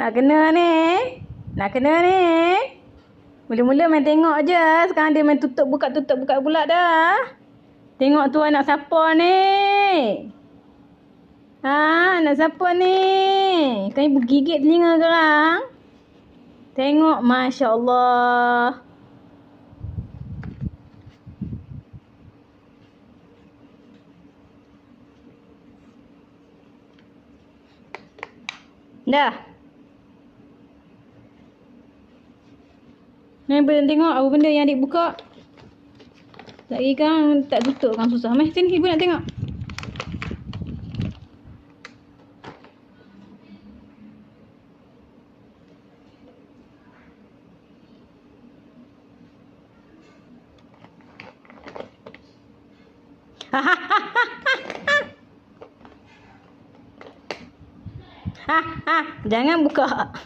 Nak kena ni. Nak kena ni. Mula-mula main tengok je. Sekarang dia main tutup buka pula dah. Tengok tu anak siapa ni? Anak siapa ni? Kan ibu gigit telinga sekarang. Tengok, Masya Allah. Dah. Ni tengok apa benda yang adik buka. Lagi kan tak tutup kan susah. Mari sini ibu nak tengok. Jangan buka.